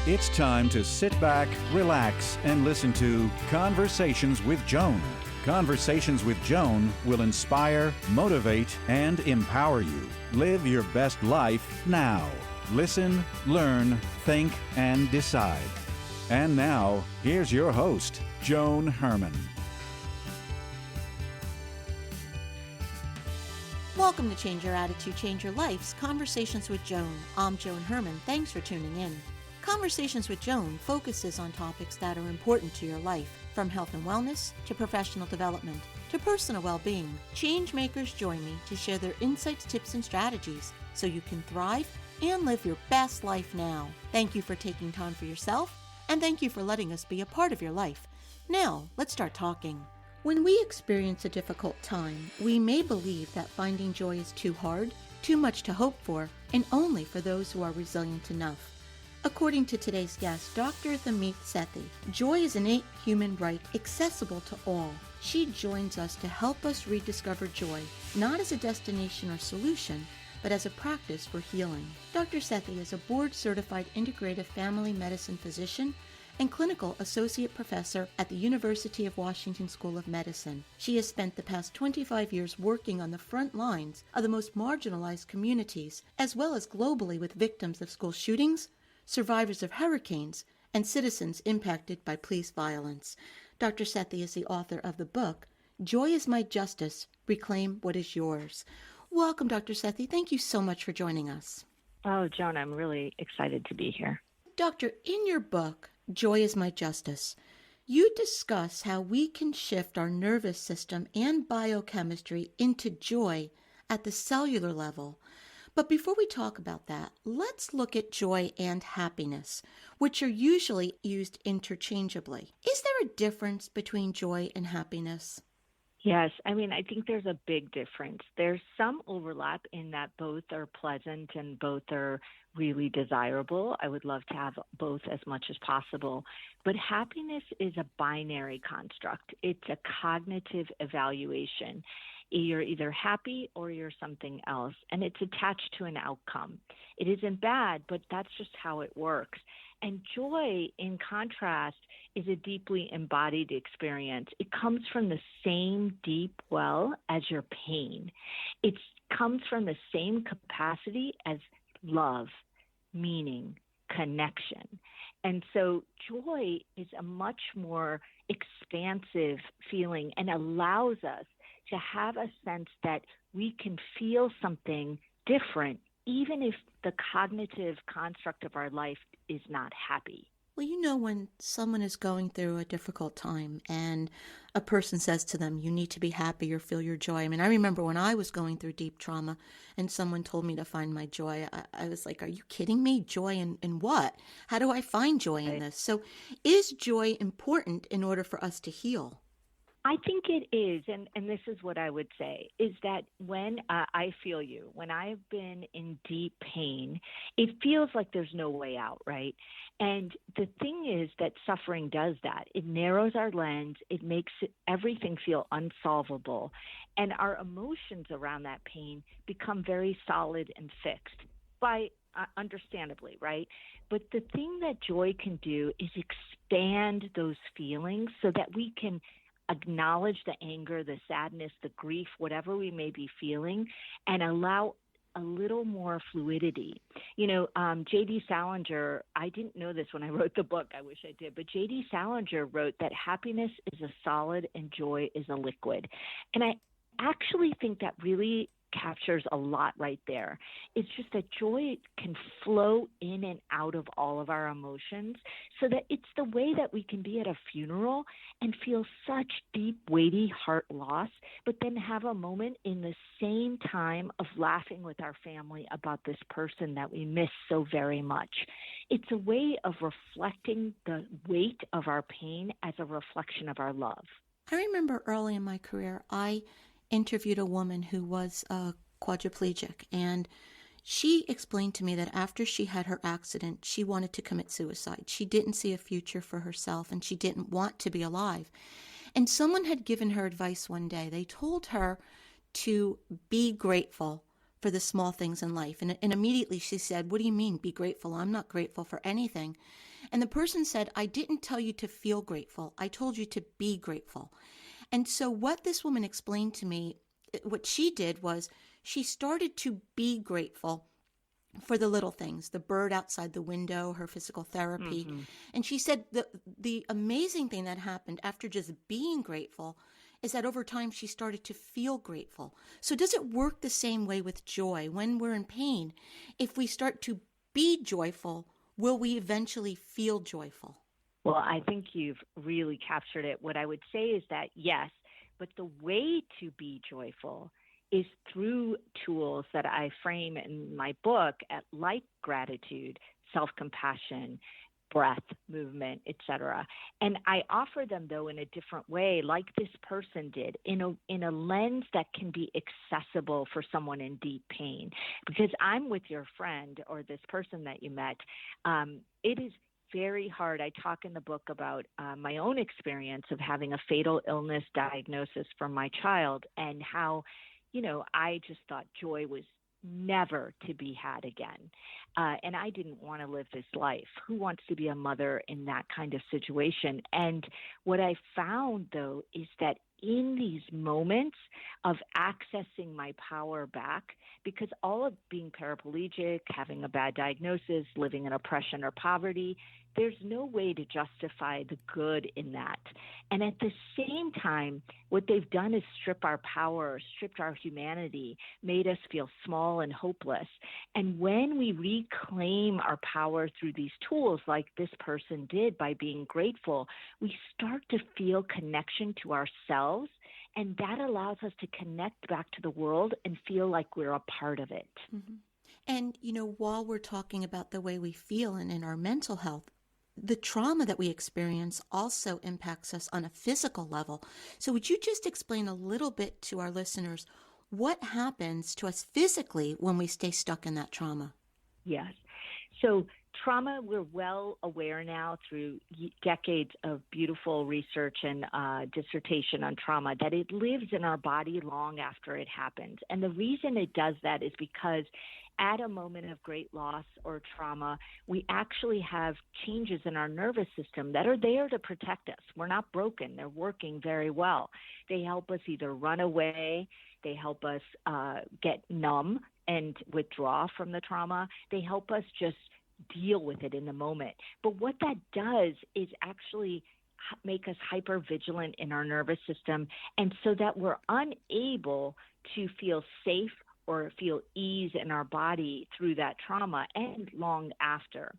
It's time to sit back, relax, and listen to Conversations with Joan. Conversations with Joan will inspire, motivate, and empower you. Live your best life now. Listen, learn, think, and decide. And now, here's your host, Joan Herman. Welcome to Change Your Attitude, Change Your Life's Conversations with Joan. I'm Joan Herman. Thanks for tuning in. Conversations with Joan focuses on topics that are important to your life, from health and wellness to professional development to personal well-being. Change makers join me to share their insights, tips, and strategies so you can thrive and live your best life now. Thank you for taking time for yourself, and thank you for letting us be a part of your life. Now, let's start talking. When we experience a difficult time, we may believe that finding joy is too hard, too much to hope for, and only for those who are resilient enough. According to today's guest, Dr. Tanmeet Sethi, joy is an innate human right accessible to all. She joins us to help us rediscover joy, not as a destination or solution, but as a practice for healing. Dr. Sethi is a board-certified integrative family medicine physician and clinical associate professor at the University of Washington School of Medicine. She has spent the past 25 years working on the front lines of the most marginalized communities, as well as globally with victims of school shootings, survivors of hurricanes, and citizens impacted by police violence. Dr. Sethi is the author of the book, Joy is My Justice, Reclaim What Is Yours. Welcome, Dr. Sethi. Thank you so much for joining us. Oh, Joan, I'm really excited to be here. Doctor, in your book, Joy is My Justice, you discuss how we can shift our nervous system and biochemistry into joy at the cellular level. But before we talk about that, let's look at joy and happiness, which are usually used interchangeably. Is there a difference between joy and happiness? Yes, I think there's a big difference. There's some overlap in that both are pleasant and both are really desirable. I would love to have both as much as possible. But happiness is a binary construct. It's a cognitive evaluation. You're either happy or you're something else, and it's attached to an outcome. It isn't bad, but that's just how it works. And joy, in contrast, is a deeply embodied experience. It comes from the same deep well as your pain. It comes from the same capacity as love, meaning, connection. And so joy is a much more expansive feeling and allows us to have a sense that we can feel something different, even if the cognitive construct of our life is not happy. Well, when someone is going through a difficult time and a person says to them, you need to be happy or feel your joy. I remember when I was going through deep trauma and someone told me to find my joy, I was like, are you kidding me? Joy in what? How do I find joy in this? So is joy important in order for us to heal? I think it is, and this is what I would say, is that when I feel you, when I've been in deep pain, it feels like there's no way out, right? And the thing is that suffering does that. It narrows our lens. It makes everything feel unsolvable. And our emotions around that pain become very solid and fixed by understandably, right? But the thing that joy can do is expand those feelings so that we can acknowledge the anger, the sadness, the grief, whatever we may be feeling, and allow a little more fluidity. J.D. Salinger, I didn't know this when I wrote the book, I wish I did, but J.D. Salinger wrote that happiness is a solid and joy is a liquid. And I actually think that really captures a lot right there. It's just that joy can flow in and out of all of our emotions so that it's the way that we can be at a funeral and feel such deep, weighty heart loss, but then have a moment in the same time of laughing with our family about this person that we miss so very much. It's a way of reflecting the weight of our pain as a reflection of our love. I remember early in my career, I interviewed a woman who was quadriplegic, and she explained to me that after she had her accident, she wanted to commit suicide. She didn't see a future for herself, and she didn't want to be alive. And someone had given her advice one day. They told her to be grateful for the small things in life. And immediately she said, what do you mean, be grateful? I'm not grateful for anything. And the person said, I didn't tell you to feel grateful. I told you to be grateful. And so what this woman explained to me, what she did was she started to be grateful for the little things, the bird outside the window, her physical therapy. Mm-hmm. And she said the amazing thing that happened after just being grateful is that over time she started to feel grateful. So does it work the same way with joy? When we're in pain, if we start to be joyful, will we eventually feel joyful? Well, I think you've really captured it. What I would say is that yes, but the way to be joyful is through tools that I frame in my book like gratitude, self-compassion, breath, movement, etc. And I offer them, though, in a different way, like this person did, in a lens that can be accessible for someone in deep pain. Because I'm with your friend or this person that you met. It is very hard. I talk in the book about my own experience of having a fatal illness diagnosis from my child and how, I just thought joy was never to be had again. And I didn't want to live this life. Who wants to be a mother in that kind of situation? And what I found, though, is that in these moments of accessing my power back, because all of being paraplegic, having a bad diagnosis, living in oppression or poverty, there's no way to justify the good in that. And at the same time, what they've done is strip our power, stripped our humanity, made us feel small and hopeless. And when we reclaim our power through these tools, like this person did by being grateful, we start to feel connection to ourselves. And that allows us to connect back to the world and feel like we're a part of it. Mm-hmm. And, while we're talking about the way we feel and in our mental health, the trauma that we experience also impacts us on a physical level. So would you just explain a little bit to our listeners what happens to us physically when we stay stuck in that trauma? Yes. So trauma, we're well aware now through decades of beautiful research and dissertation on trauma that it lives in our body long after it happens. And the reason it does that is because at a moment of great loss or trauma, we actually have changes in our nervous system that are there to protect us. We're not broken. They're working very well. They help us either run away, they help us get numb and withdraw from the trauma. They help us just deal with it in the moment. But what that does is actually make us hypervigilant in our nervous system, and so that we're unable to feel safe or feel ease in our body through that trauma and long after.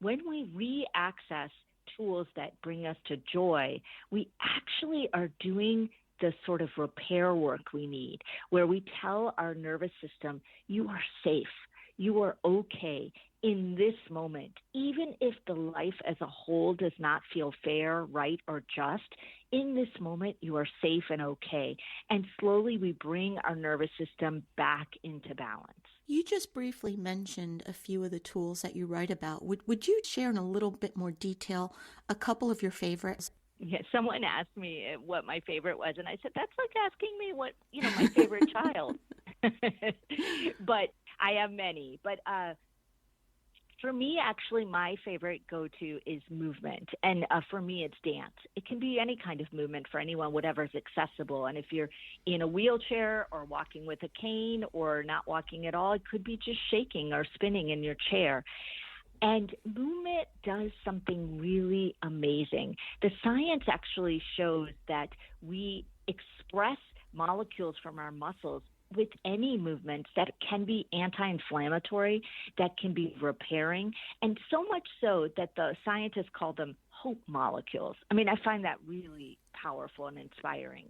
When we re-access tools that bring us to joy, we actually are doing the sort of repair work we need, where we tell our nervous system, you are safe, you are okay in this moment, even if the life as a whole does not feel fair, right, or just. In this moment, you are safe and okay. And slowly we bring our nervous system back into balance. You just briefly mentioned a few of the tools that you write about. Would you share in a little bit more detail a couple of your favorites? Yeah, someone asked me what my favorite was, and I said, that's like asking me what, my favorite child. But I have many. But for me, actually, my favorite go-to is movement. And for me, it's dance. It can be any kind of movement for anyone, whatever's accessible. And if you're in a wheelchair or walking with a cane or not walking at all, it could be just shaking or spinning in your chair. And movement does something really amazing. The science actually shows that we express molecules from our muscles with any movements that can be anti-inflammatory, that can be repairing, and so much so that the scientists call them hope molecules. I mean, I find that really powerful and inspiring.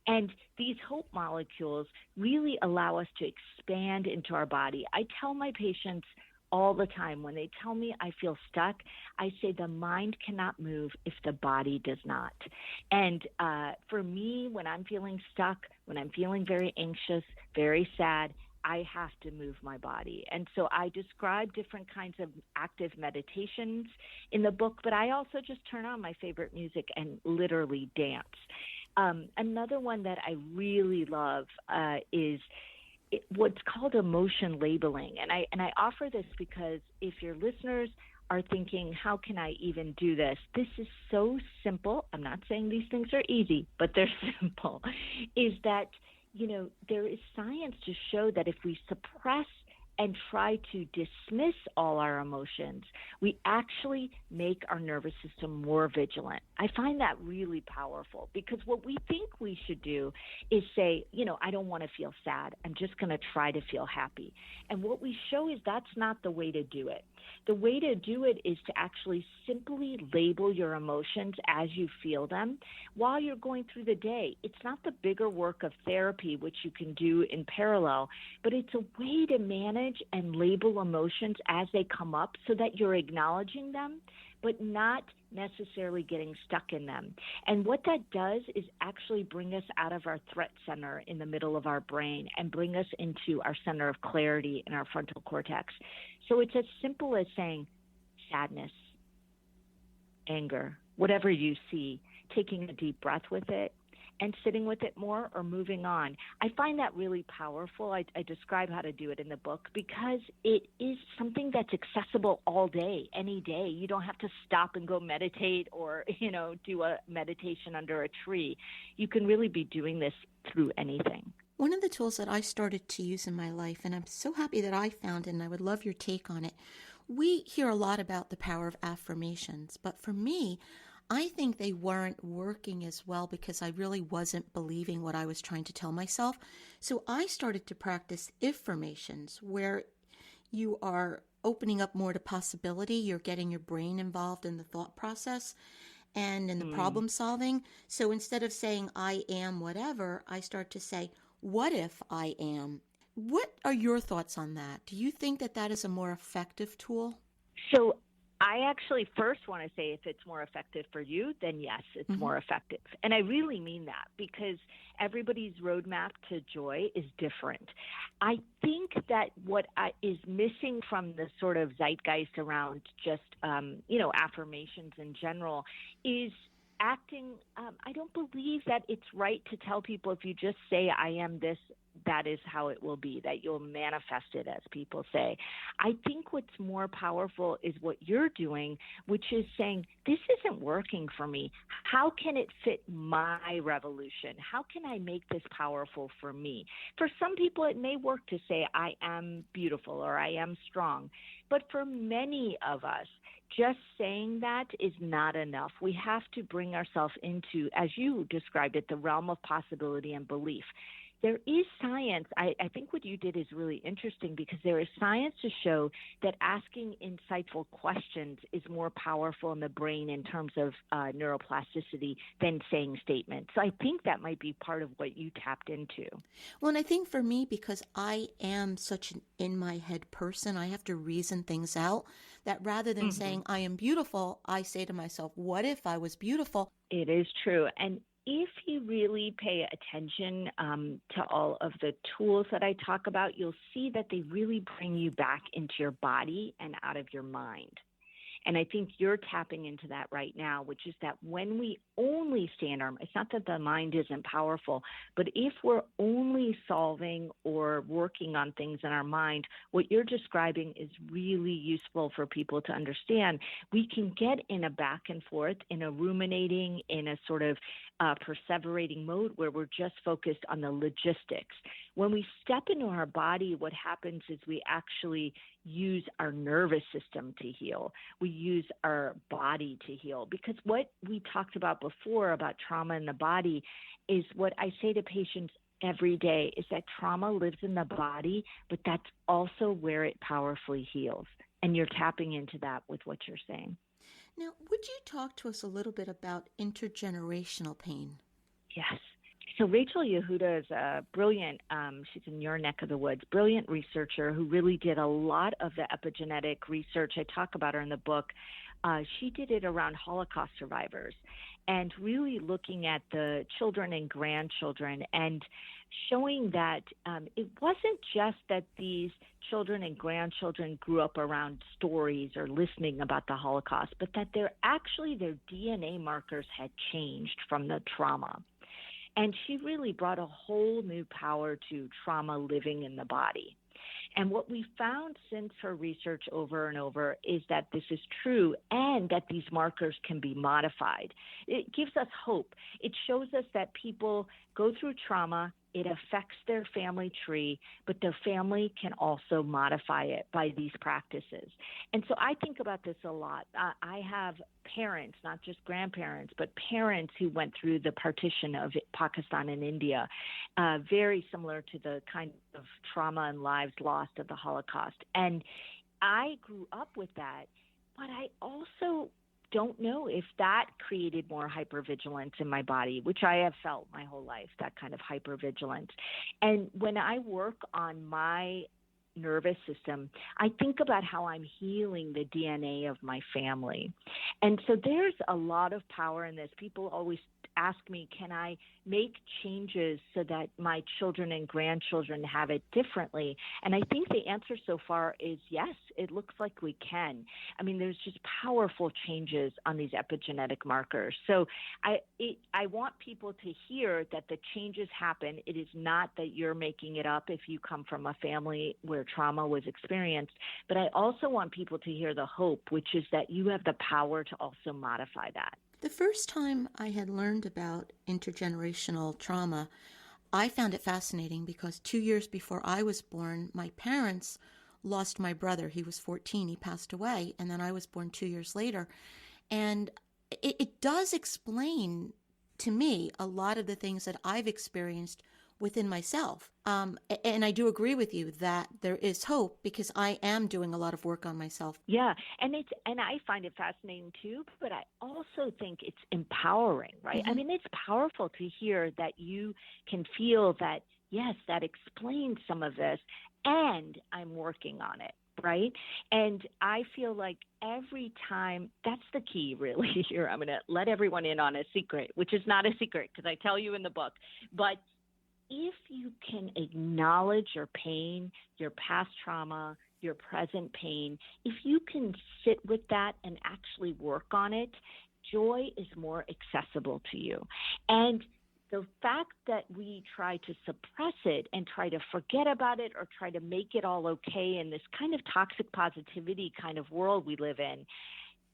And these hope molecules really allow us to expand into our body. I tell my patients all the time, when they tell me I feel stuck, I say the mind cannot move if the body does not. And for me, when I'm feeling stuck, when I'm feeling very anxious, very sad, I have to move my body. And so I describe different kinds of active meditations in the book, but I also just turn on my favorite music and literally dance. Another one that I really love is what's called emotion labeling. And I offer this because if your listeners are thinking, how can I even do this? This is so simple. I'm not saying these things are easy, but they're simple. Is that, there is science to show that if we suppress and try to dismiss all our emotions, we actually make our nervous system more vigilant. I find that really powerful, because what we think we should do is say, I don't want to feel sad. I'm just going to try to feel happy. And what we show is that's not the way to do it. The way to do it is to actually simply label your emotions as you feel them while you're going through the day. It's not the bigger work of therapy, which you can do in parallel, but it's a way to manage and label emotions as they come up so that you're acknowledging them, but not necessarily getting stuck in them. And what that does is actually bring us out of our threat center in the middle of our brain and bring us into our center of clarity in our frontal cortex. So it's as simple as saying sadness, anger, whatever you see, taking a deep breath with it and sitting with it more or moving on. I find that really powerful. I describe how to do it in the book because it is something that's accessible all day, any day. You don't have to stop and go meditate or, do a meditation under a tree. You can really be doing this through anything. One of the tools that I started to use in my life, and I'm so happy that I found it, and I would love your take on it. We hear a lot about the power of affirmations, but for me, I think they weren't working as well because I really wasn't believing what I was trying to tell myself. So I started to practice affirmations, where you are opening up more to possibility. You're getting your brain involved in the thought process and in the problem solving. So instead of saying I am whatever, I start to say, what if I am? What are your thoughts on that? Do you think that that is a more effective tool? So I actually first want to say if it's more effective for you, then yes, it's more effective. And I really mean that because everybody's roadmap to joy is different. I think that what is missing from the sort of zeitgeist around just, affirmations in general is acting. I don't believe that it's right to tell people if you just say, I am this, that is how it will be, that you'll manifest it, as people say. I think what's more powerful is what you're doing, which is saying, this isn't working for me. How can it fit my revolution? How can I make this powerful for me? For some people, it may work to say, I am beautiful or I am strong. But for many of us, just saying that is not enough. We have to bring ourselves into, as you described it, the realm of possibility and belief. There is science. I think what you did is really interesting because there is science to show that asking insightful questions is more powerful in the brain in terms of neuroplasticity than saying statements. So I think that might be part of what you tapped into. Well, and I think for me, because I am such an in-my-head person, I have to reason things out, that rather than saying I am beautiful, I say to myself, what if I was beautiful? It is true. And if you really pay attention to all of the tools that I talk about, you'll see that they really bring you back into your body and out of your mind. And I think you're tapping into that right now, which is that when we only stay in our, it's not that the mind isn't powerful, but if we're only solving or working on things in our mind, what you're describing is really useful for people to understand. We can get in a back and forth, in a ruminating, in a sort of perseverating mode where we're just focused on the logistics. When we step into our body, what happens is we actually use our nervous system to heal. We use our body to heal, because what we talked about before about trauma in the body is what I say to patients every day is that trauma lives in the body, but that's also where it powerfully heals. And you're tapping into that with what you're saying. Now, would you talk to us a little bit about intergenerational pain? Yes. So Rachel Yehuda is a brilliant, she's in your neck of the woods, brilliant researcher who really did a lot of the epigenetic research. I talk about her in the book. She did it around Holocaust survivors and really looking at the children and grandchildren and showing that it wasn't just that these children and grandchildren grew up around stories or listening about the Holocaust, but that their DNA markers had changed from the trauma. And she really brought a whole new power to trauma living in the body. And what we found since her research over and over is that this is true and that these markers can be modified. It gives us hope. It shows us that people go through trauma, it affects their family tree, but their family can also modify it by these practices. And so I think about this a lot. I have parents, not just grandparents, but parents who went through the partition of Pakistan and India, very similar to the kind of trauma and lives lost of the Holocaust. And I grew up with that, but I also don't know if that created more hypervigilance in my body, which I have felt my whole life, that kind of hypervigilance. And when I work on my nervous system, I think about how I'm healing the DNA of my family. And so there's a lot of power in this. People always ask me, can I make changes so that my children and grandchildren have it differently? And I think the answer so far is yes, it looks like we can. I mean, there's just powerful changes on these epigenetic markers. So I want people to hear that the changes happen. It is not that you're making it up if you come from a family where trauma was experienced, but I also want people to hear the hope, which is that you have the power to also modify that. The first time I had learned about intergenerational trauma, I found it fascinating because 2 years before I was born, my parents lost my brother. He was 14. He passed away. And then I was born 2 years later. And it does explain to me a lot of the things that I've experienced within myself. And I do agree with you that there is hope because I am doing a lot of work on myself. Yeah, and I find it fascinating too, but I also think it's empowering, right? Mm-hmm. I mean, it's powerful to hear that you can feel that, yes, that explains some of this, and I'm working on it, right? And I feel like every time, that's the key really here. I'm going to let everyone in on a secret, which is not a secret because I tell you in the book, but if you can acknowledge your pain, your past trauma, your present pain, if you can sit with that and actually work on it, joy is more accessible to you. And the fact that we try to suppress it and try to forget about it or try to make it all okay in this kind of toxic positivity kind of world we live in,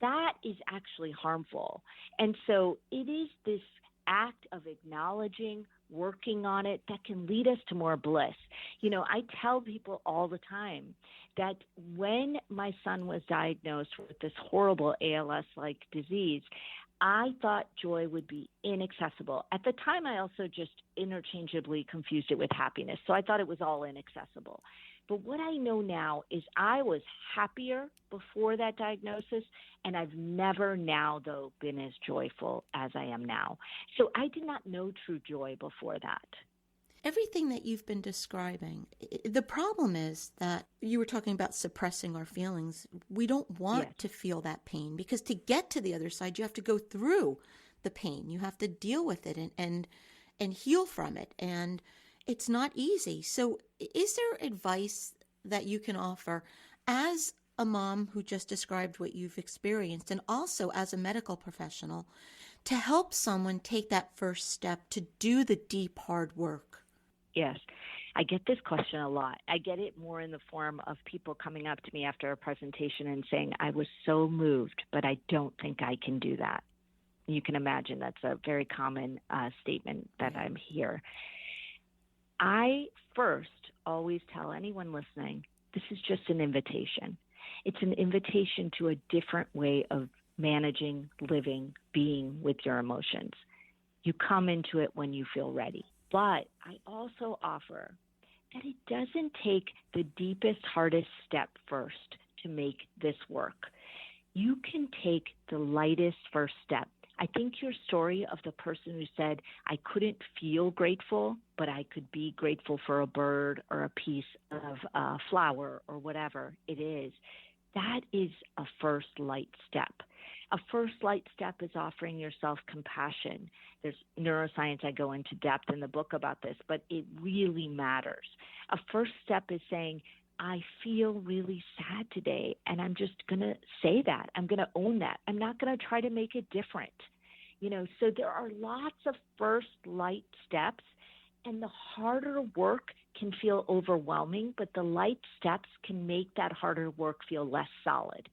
that is actually harmful. And so it is this act of acknowledging, working on it that can lead us to more bliss. You know, I tell people all the time that when my son was diagnosed with this horrible ALS-like disease, I thought joy would be inaccessible. At the time, I also just interchangeably confused it with happiness. So I thought it was all inaccessible. But what I know now is I was happier before that diagnosis, and I've never now, though, been as joyful as I am now. So I did not know true joy before that. Everything that you've been describing, the problem is that you were talking about suppressing our feelings. We don't want to feel that pain because to get to the other side, you have to go through the pain. You have to deal with it and heal from it. And it's not easy. So is there advice that you can offer as a mom who just described what you've experienced and also as a medical professional to help someone take that first step to do the deep, hard work? Yes, I get this question a lot. I get it more in the form of people coming up to me after a presentation and saying, I was so moved, but I don't think I can do that. You can imagine that's a very common statement that I'm here. I first always tell anyone listening, this is just an invitation. It's an invitation to a different way of managing, living, being with your emotions. You come into it when you feel ready. But I also offer that it doesn't take the deepest, hardest step first to make this work. You can take the lightest first step. I think your story of the person who said, I couldn't feel grateful, but I could be grateful for a bird or a piece of a flower or whatever it is, that is a first light step. A first light step is offering yourself compassion. There's neuroscience, I go into depth in the book about this, but it really matters. A first step is saying, I feel really sad today, and I'm just going to say that. I'm going to own that. I'm not going to try to make it different. So there are lots of first light steps, and the harder work can feel overwhelming, but the light steps can make that harder work feel less solid.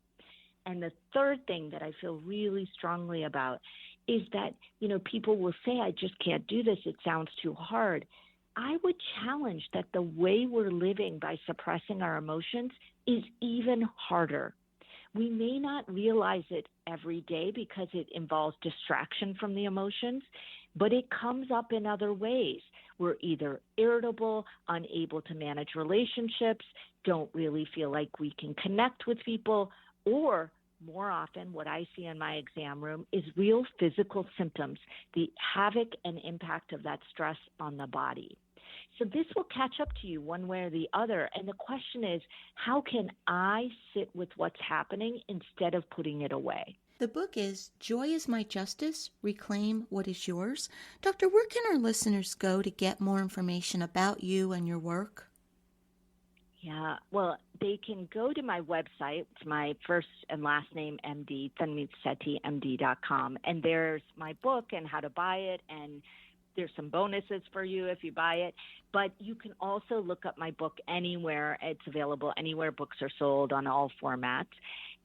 And the third thing that I feel really strongly about is that, people will say, I just can't do this. It sounds too hard. I would challenge that the way we're living by suppressing our emotions is even harder. We may not realize it every day because it involves distraction from the emotions, but it comes up in other ways. We're either irritable, unable to manage relationships, don't really feel like we can connect with people, or more often what I see in my exam room is real physical symptoms, the havoc and impact of that stress on the body. So this will catch up to you one way or the other. And the question is, how can I sit with what's happening instead of putting it away? The book is Joy is My Justice, Reclaim What Is Yours. Doctor, where can our listeners go to get more information about you and your work? Yeah, well, they can go to my website. It's my first and last name, MD, Tanmeet Sethi, MD.com. And there's my book and how to buy it, and there's some bonuses for you if you buy it. But you can also look up my book anywhere. It's available anywhere books are sold, on all formats.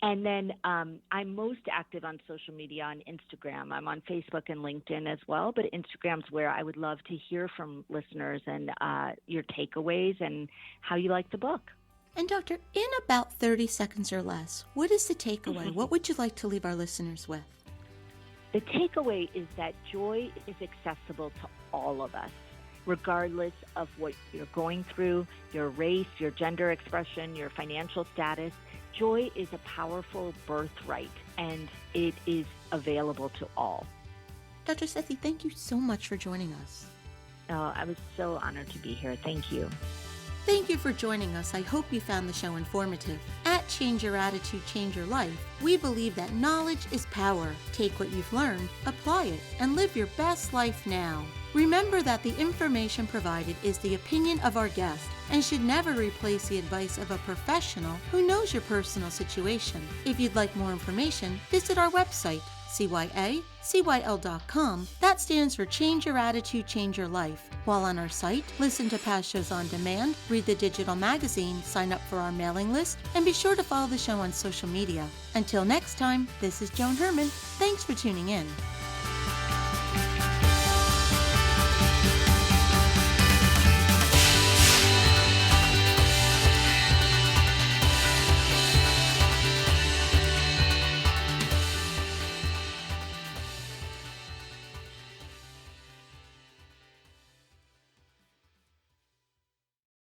And then I'm most active on social media on Instagram. I'm on Facebook and LinkedIn as well, but Instagram's where I would love to hear from listeners and your takeaways and how you like the book. And Doctor, in about 30 seconds or less, what is the takeaway? What would you like to leave our listeners with? The takeaway is that joy is accessible to all of us, regardless of what you're going through, your race, your gender expression, your financial status. Joy is a powerful birthright, and it is available to all. Dr. Sethi, thank you so much for joining us. Oh, I was so honored to be here. Thank you. Thank you for joining us. I hope you found the show informative. At Change Your Attitude, Change Your Life, we believe that knowledge is power. Take what you've learned, apply it, and live your best life now. Remember that the information provided is the opinion of our guest and should never replace the advice of a professional who knows your personal situation. If you'd like more information, visit our website, cyacyl.com. That stands for Change Your Attitude, Change Your Life. While on our site, listen to past shows on demand, read the digital magazine, sign up for our mailing list, and be sure to follow the show on social media. Until next time, this is Joan Herman. Thanks for tuning in.